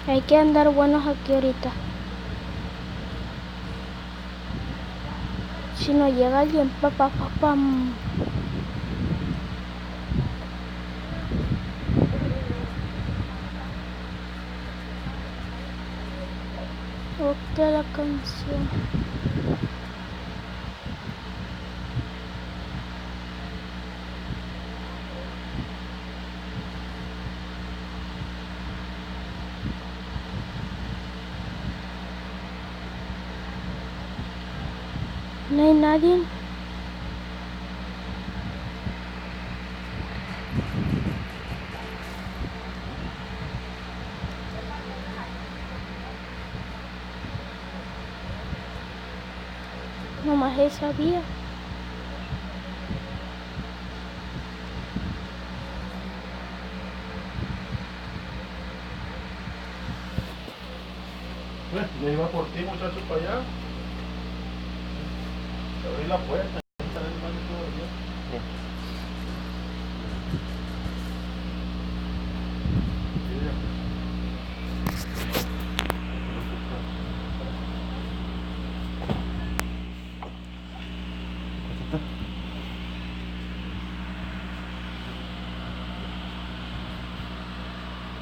Hay que andar buenos aquí ahorita. Si no llega alguien, pam. Ok, la canción. No hay nadie. Nomás esa vía. Ya iba por ti, muchacho, para allá. Abrí la puerta. Está en el baño todavía.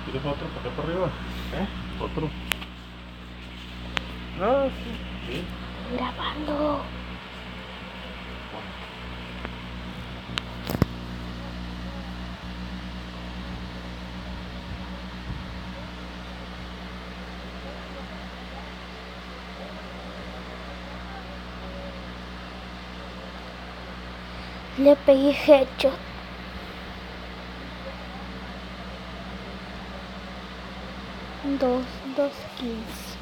¿Quieres otro para acá para arriba? Otro. Ah, sí. Grabando. Le pegué headshot. Dos kills.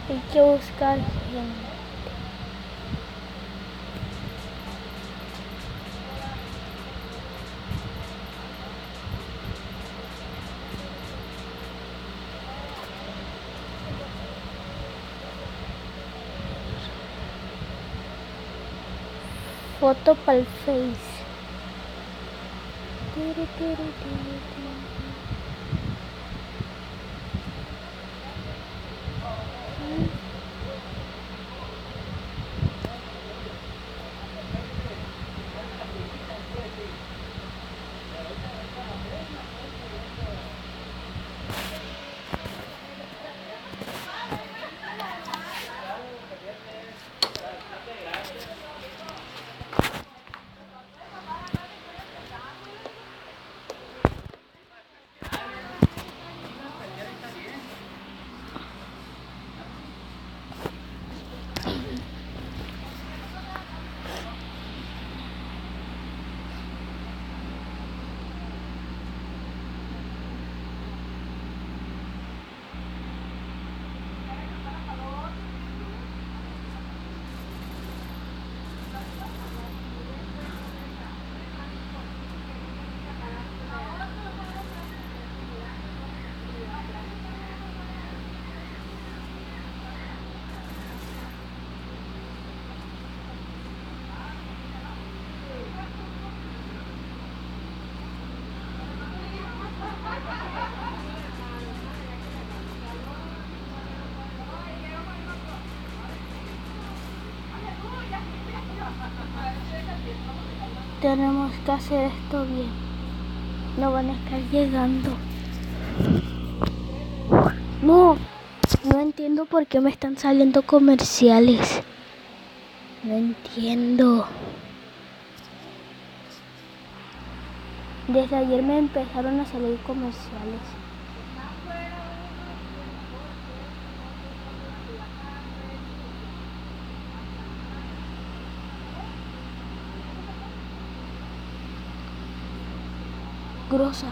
Hay que buscar gente. Foto para el Face. Tenemos que hacer esto bien. No van a estar llegando. No entiendo por qué me están saliendo comerciales. No entiendo. Desde ayer me empezaron a salir comerciales. Grosa.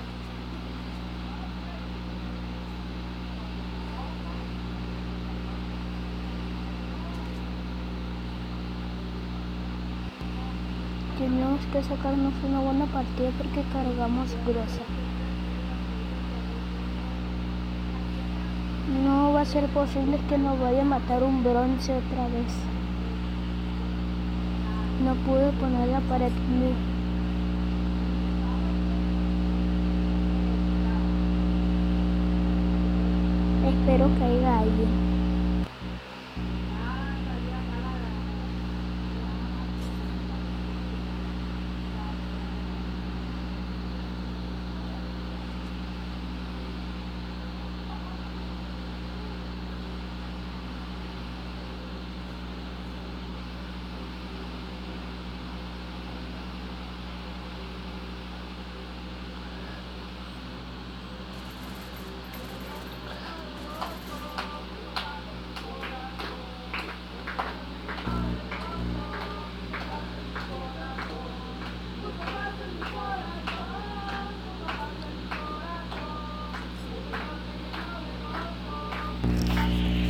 Tenemos que sacarnos una buena partida porque cargamos grosa. No va a ser posible que nos vaya a matar un bronce otra vez. No pude poner la pared blue. Espero que haya alguien.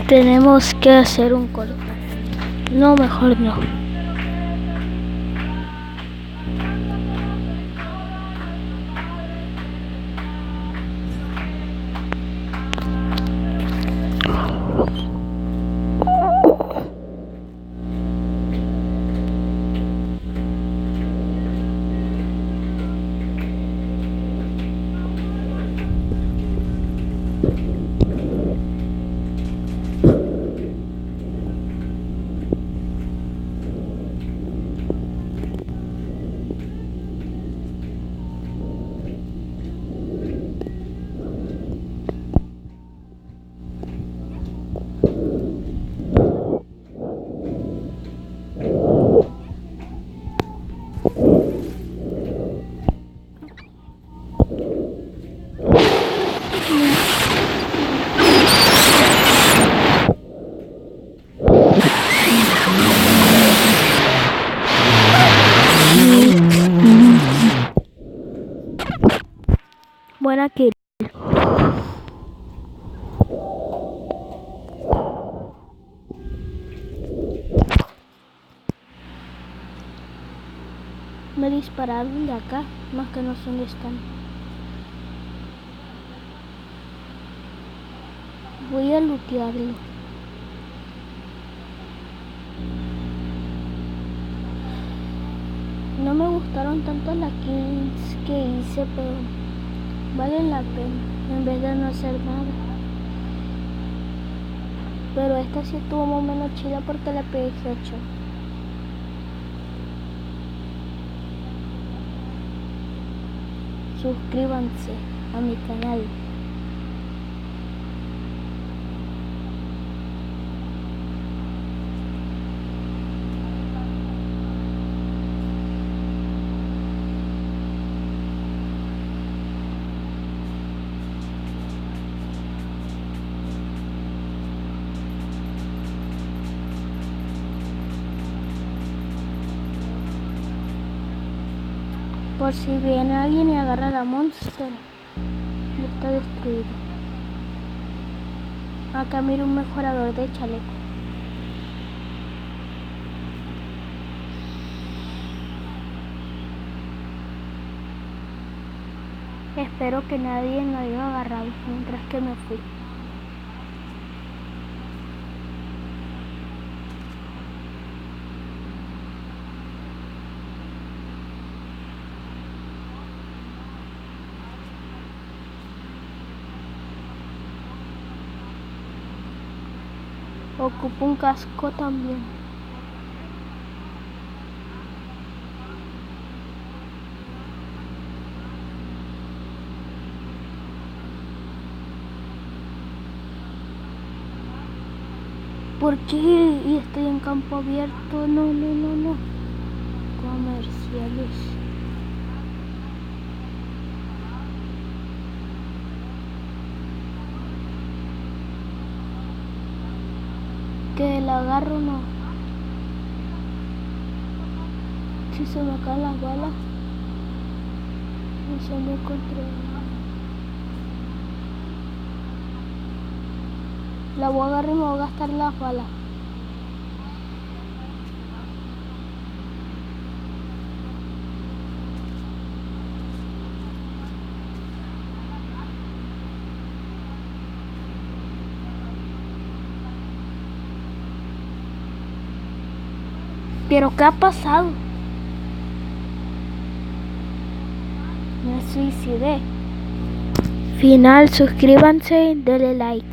Tenemos que hacer un corte. No, mejor no. Buena kill. Me dispararon de acá, más que no sé dónde están. Voy a lootearlo. No me gustaron tanto las kills que hice, pero valen la pena en vez de no hacer nada. Pero esta sí estuvo más o menos chida porque le pegué headshot. Suscríbanse a mi canal. Por si viene alguien y agarra la monster, ya está destruido. Acá miro un mejorador de chaleco. Espero que nadie me haya agarrado mientras que me fui. Ocupo un casco también. ¿Por qué? Y estoy en campo abierto. No. Comerciales. Que la agarro no. Si se me caen las balas, no se me encontré. La voy a agarrar y me voy a gastar las balas. ¿Pero qué ha pasado? Me suicidé. Final, suscríbanse y denle like.